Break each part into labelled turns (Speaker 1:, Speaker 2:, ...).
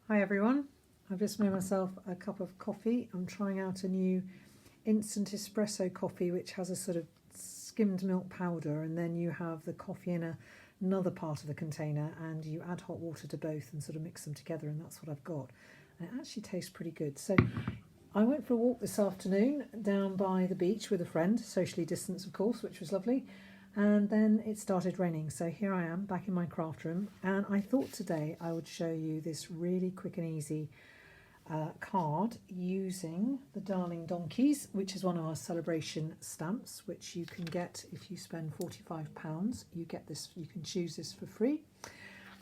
Speaker 1: Hi everyone, I've just made myself a cup of coffee. I'm trying out a new instant espresso coffee which has a sort of skimmed milk powder, and then you have the coffee in another part of the container and you add hot water to both and sort of mix them together, and that's what I've got. And it actually tastes pretty good. So I went for a walk this afternoon down by the beach with a friend, socially distanced of course, which was lovely. And then it started raining, so here I am back in my craft room, and I thought today I would show you this really quick and easy card using the Darling Donkeys, which is one of our celebration stamps, which you can get if you spend £45. You get this, you can choose this for free,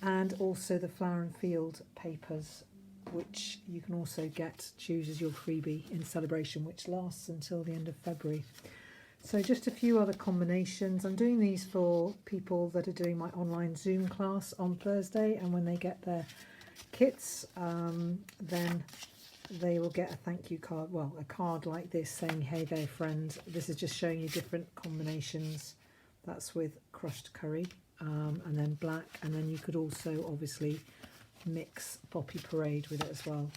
Speaker 1: and also the Flower and Field papers, which you can also choose as your freebie in celebration, which lasts until the end of February. So just a few other combinations. I'm doing these for people that are doing my online Zoom class on Thursday, and when they get their kits, then they will get a thank you card, well, a card like this saying, hey there friend. This is just showing you different combinations. That's with crushed curry, and then black, and then you could also obviously mix Poppy Parade with it as well.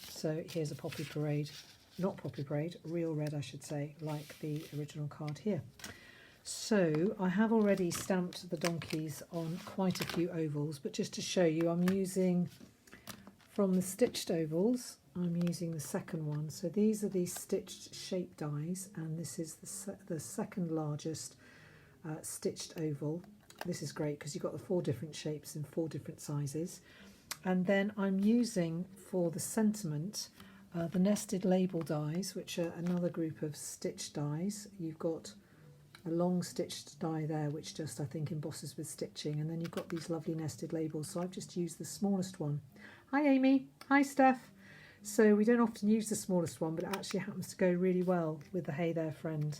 Speaker 1: So here's a Poppy Parade. Not Poppy Parade, real red I should say, like the original card here. So I have already stamped the donkeys on quite a few ovals, but just to show you, I'm using, from the stitched ovals, I'm using the second one. So these are the stitched shape dies, and this is the second largest stitched oval. This is great because you've got the 4 different shapes in 4 different sizes. And then I'm using, for the sentiment, the nested label dies, which are another group of stitched dies. You've got a long stitched die there, which just, I think, embosses with stitching, and then you've got these lovely nested labels. So I've just used the smallest one. Hi Amy, hi Steph. So we don't often use the smallest one, but it actually happens to go really well with the Hey There Friend.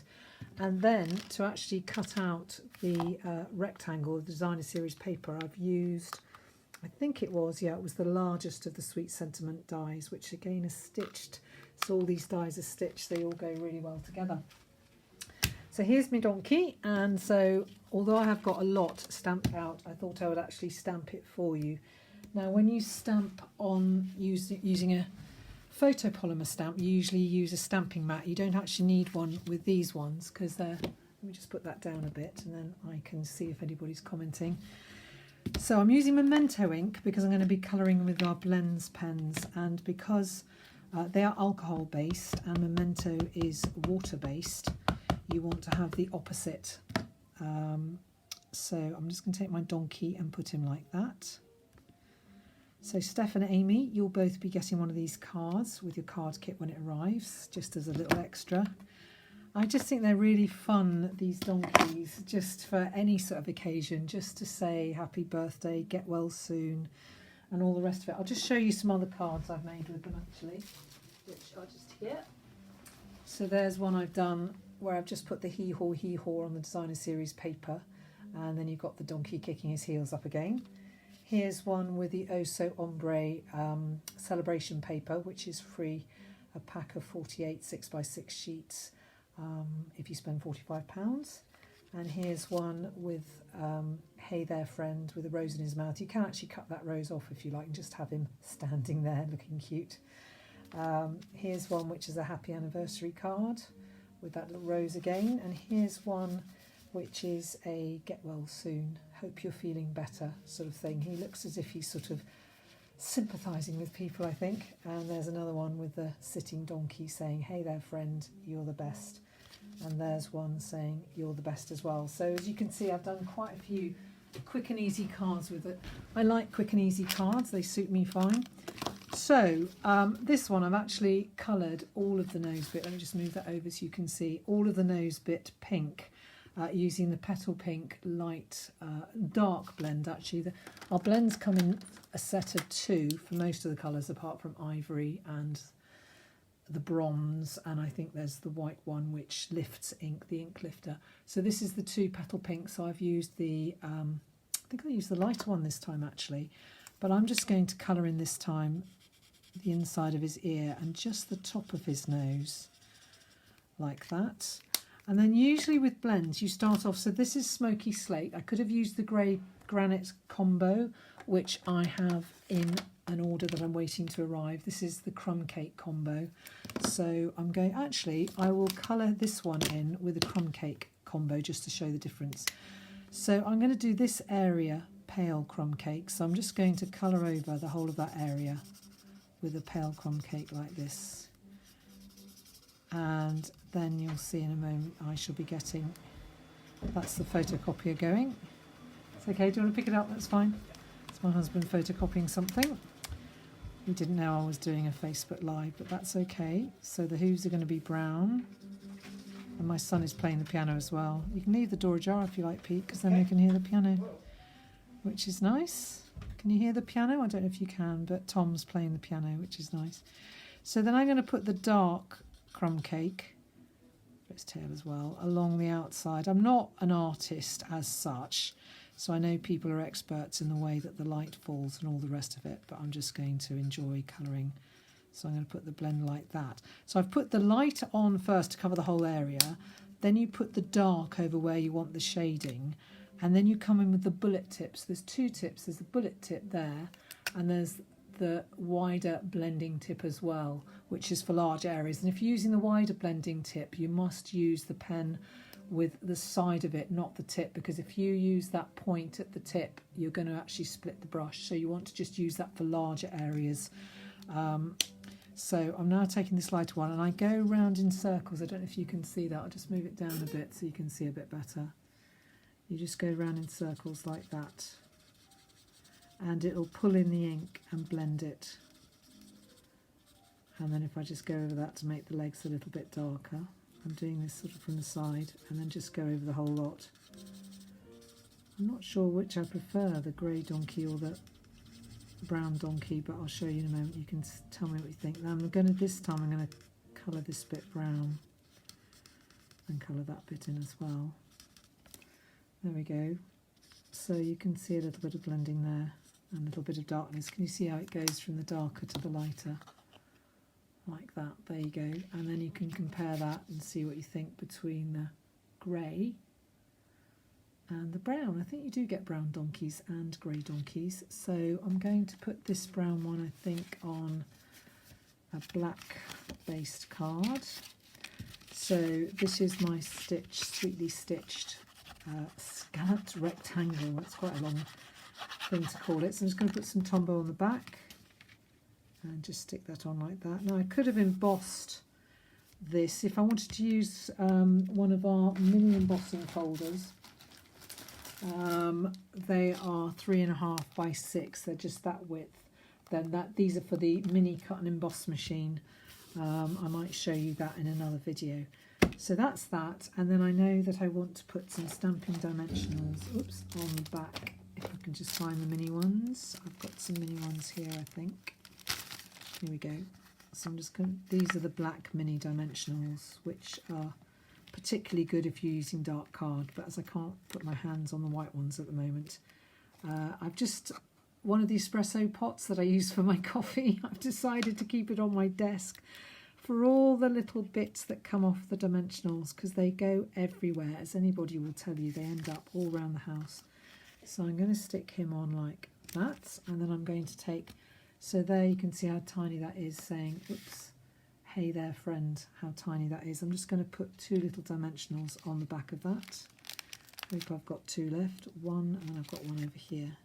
Speaker 1: And then to actually cut out the rectangle of the designer series paper, I've used, I think it was the largest of the Sweet Sentiment dies, which again is stitched. So all these dies are stitched, they all go really well together. So here's my donkey, and so although I have got a lot stamped out, I thought I would actually stamp it for you. Now when you stamp on using a photopolymer stamp, you usually use a stamping mat. You don't actually need one with these ones because they're, let me just put that down a bit and then I can see if anybody's commenting. So I'm using Memento ink because I'm going to be colouring with our blends pens, and because they are alcohol based and Memento is water based, you want to have the opposite. So I'm just going to take my donkey and put him like that. So Steph and Amy, you'll both be getting one of these cards with your card kit when it arrives, just as a little extra. I just think they're really fun, these donkeys, just for any sort of occasion, just to say happy birthday, get well soon, and all the rest of it. I'll just show you some other cards I've made with them actually, which are just here. So there's one I've done where I've just put the hee-haw on the designer series paper, and then you've got the donkey kicking his heels up again. Here's one with the Oh So Ombre celebration paper, which is free, a pack of 48 6x6 sheets. If you spend £45. And here's one with Hey There Friend with a rose in his mouth. You can actually cut that rose off if you like and just have him standing there looking cute. Here's one which is a happy anniversary card with that little rose again. And here's one which is a get well soon, hope you're feeling better sort of thing. He looks as if he's sort of sympathising with people, I think. And there's another one with the sitting donkey saying, hey there friend, you're the best. And there's one saying you're the best as well. So as you can see, I've done quite a few quick and easy cards with it. I like quick and easy cards, they suit me fine. So this one I've actually coloured all of the nose bit. Let me just move that over so you can see all of the nose bit pink, using the Petal Pink light dark blend. Actually, our blends come in a set of 2 for most of the colours apart from ivory and the bronze, and I think there's the white one which lifts ink, the ink lifter. So this is the 2 Petal Pink. So I've used the I think I used the lighter one this time actually, but I'm just going to colour in this time the inside of his ear and just the top of his nose like that. And then usually with blends you start off, so this is Smoky Slate. I could have used the grey granite combo, which I have in an order that I'm waiting to arrive. This is the crumb cake combo. So I'm going, actually, I will colour this one in with a crumb cake combo just to show the difference. So I'm going to do this area pale crumb cake. So I'm just going to colour over the whole of that area with a pale crumb cake like this. And then you'll see in a moment I shall be getting, that's the photocopier going. It's okay, do you want to pick it up? That's fine. It's my husband photocopying something. He didn't know I was doing a Facebook Live, but that's okay. So the hooves are going to be brown. And my son is playing the piano as well. You can leave the door ajar if you like, Pete, because then we can hear the piano, which is nice. Can you hear the piano? I don't know if you can, but Tom's playing the piano, which is nice. So then I'm going to put the dark crumb cake, its tail as well, along the outside. I'm not an artist as such, so I know people are experts in the way that the light falls and all the rest of it, but I'm just going to enjoy colouring. So I'm going to put the blend like that. So I've put the light on first to cover the whole area, then you put the dark over where you want the shading, and then you come in with the bullet tips. There's two tips. There's the bullet tip there, and there's the wider blending tip as well, which is for large areas. And if you're using the wider blending tip, you must use the pen with the side of it, not the tip, because if you use that point at the tip, you're going to actually split the brush. So you want to just use that for larger areas. So I'm now taking this lighter one and I go round in circles. I don't know if you can see that. I'll just move it down a bit so you can see a bit better. You just go round in circles like that, and it'll pull in the ink and blend it. And then if I just go over that to make the legs a little bit darker, I'm doing this sort of from the side, and then just go over the whole lot. I'm not sure which I prefer, the grey donkey or the brown donkey, but I'll show you in a moment. You can tell me what you think. Now this time I'm going to colour this bit brown and colour that bit in as well. There we go. So you can see a little bit of blending there and a little bit of darkness. Can you see how it goes from the darker to the lighter? Like that. There you go. And then you can compare that and see what you think between the grey and the brown. I think you do get brown donkeys and grey donkeys. So I'm going to put this brown one, I think, on a black based card. So this is my sweetly stitched scalloped rectangle. That's quite a long thing to call it. So I'm just going to put some Tombow on the back and just stick that on like that. Now I could have embossed this if I wanted to use one of our mini embossing folders. They are 3.5 by 6. They're just that width. Then these are for the mini cut and emboss machine. I might show you that in another video. So that's that, and then I know that I want to put some stamping dimensionals on the back. If I can just find the mini ones. I've got some mini ones here, I think. Here we go. So I'm just going. These are the black mini dimensionals, which are particularly good if you're using dark card, but as I can't put my hands on the white ones at the moment, I've just, one of the espresso pots that I use for my coffee, I've decided to keep it on my desk for all the little bits that come off the dimensionals, because they go everywhere. As anybody will tell you, they end up all around the house. So I'm going to stick him on like that, and then I'm going to take, so there you can see how tiny that is, saying, oops, hey there friend, how tiny that is. I'm just going to put 2 little dimensionals on the back of that. Hope I've got 2 left, 1, and then I've got 1 over here.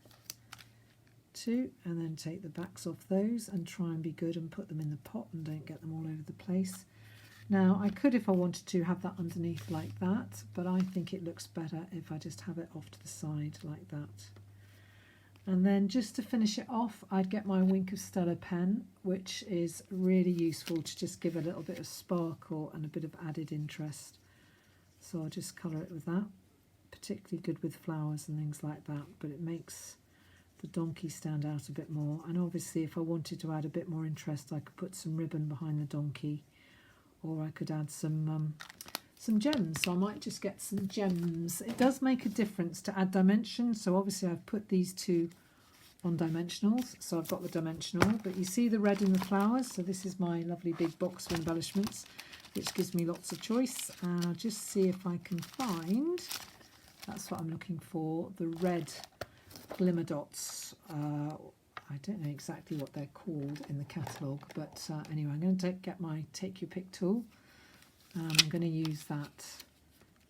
Speaker 1: 2, and then take the backs off those and try and be good and put them in the pot and don't get them all over the place. Now I could, if I wanted to, have that underneath like that, but I think it looks better if I just have it off to the side like that. And then just to finish it off, I'd get my Wink of Stella pen, which is really useful to just give a little bit of sparkle and a bit of added interest. So I'll just colour it with that. Particularly good with flowers and things like that, but it makes the donkey stand out a bit more. And obviously if I wanted to add a bit more interest, I could put some ribbon behind the donkey, or I could add some gems. So I might just get some gems. It does make a difference to add dimension. So obviously I've put these 2 on dimensionals, so I've got the dimensional, but you see the red in the flowers. So this is my lovely big box for embellishments, which gives me lots of choice. And I'll just see if I can find, that's what I'm looking for, the red glimmer dots. I don't know exactly what they're called in the catalogue, but anyway, I'm going to get my Take Your Pick tool. I'm going to use that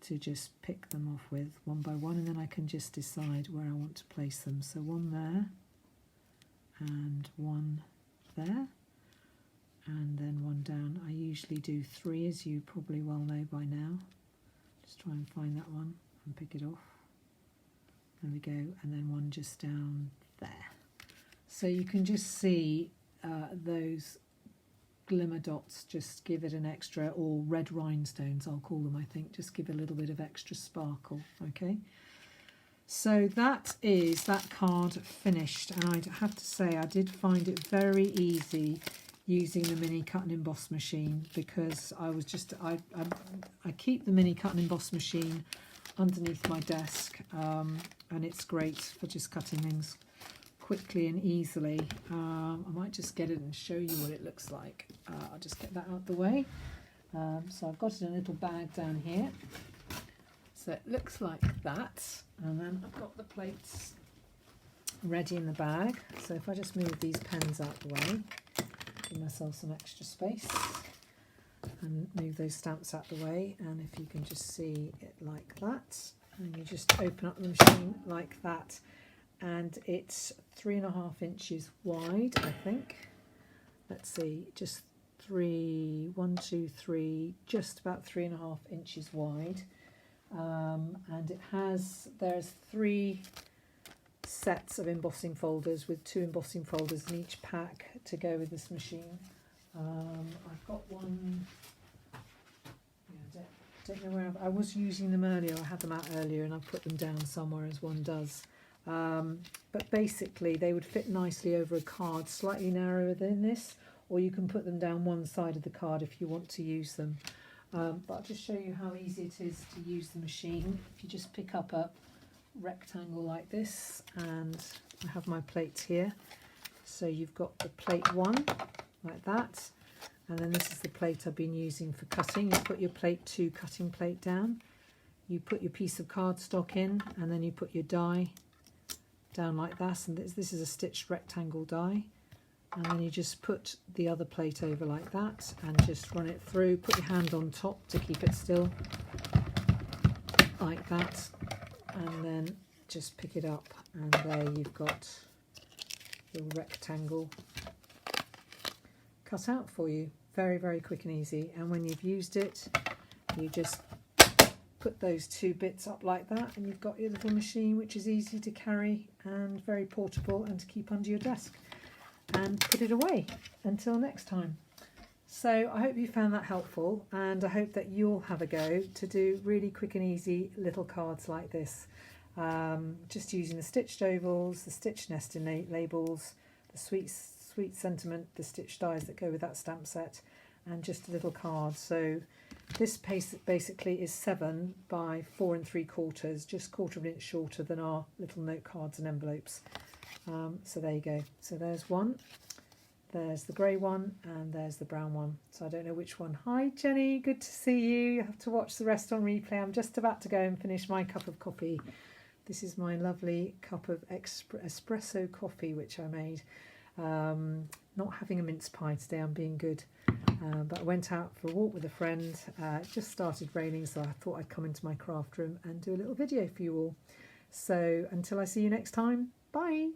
Speaker 1: to just pick them off with one by one, and then I can just decide where I want to place them. So one there, and one there, and then one down. I usually do 3, as you probably well know by now. Just try and find that one and pick it off. There we go, and then one just down there. So you can just see those glimmer dots just give it an extra, or red rhinestones I'll call them, I think, just give a little bit of extra sparkle. Okay, so that is that card finished, and I have to say I did find it very easy using the mini cut and emboss machine, because I was just I keep the mini cut and emboss machine underneath my desk, and it's great for just cutting things quickly and easily. I might just get it and show you what it looks like. I'll just get that out of the way. So I've got it in a little bag down here. So it looks like that, and then I've got the plates ready in the bag. So if I just move these pens out the way, give myself some extra space, and move those stamps out the way, and if you can just see it like that, and you just open up the machine like that, and it's 3.5 inches wide, I think. Let's see, just 1, 2, 3, just about 3.5 inches wide, and there's 3 sets of embossing folders with 2 embossing folders in each pack to go with this machine. I've got one. Don't know where I was using them earlier. I had them out earlier, and I put them down somewhere, as one does. But basically they would fit nicely over a card slightly narrower than this, or you can put them down one side of the card if you want to use them. But I'll just show you how easy it is to use the machine. If you just pick up a rectangle like this, and I have my plates here. So you've got the plate 1 like that, and then this is the plate I've been using for cutting. You put your plate 2 cutting plate down, you put your piece of cardstock in, and then you put your die down like that, and this is a stitched rectangle die, and then you just put the other plate over like that and just run it through. Put your hand on top to keep it still like that, and then just pick it up, and there you've got your rectangle cut out for you. Very, very quick and easy. And when you've used it, you just put those 2 bits up like that, and you've got your little machine, which is easy to carry and very portable and to keep under your desk, and put it away until next time. So I hope you found that helpful, and I hope that you'll have a go to do really quick and easy little cards like this, just using the stitched ovals, the stitched nesting labels, the sweet sentiment, the stitched dies that go with that stamp set, and just a little card. So this basically is 7 by 4 3/4, just 1/4 inch shorter than our little note cards and envelopes. So there you go. So there's one, there's the grey one, and there's the brown one. So I don't know which one. Hi Jenny, good to see you. You have to watch the rest on replay. I'm just about to go and finish my cup of coffee. This is my lovely cup of espresso coffee, which I made. Not having a mince pie today, I'm being good. But I went out for a walk with a friend. It just started raining, so I thought I'd come into my craft room and do a little video for you all. So until I see you next time, bye.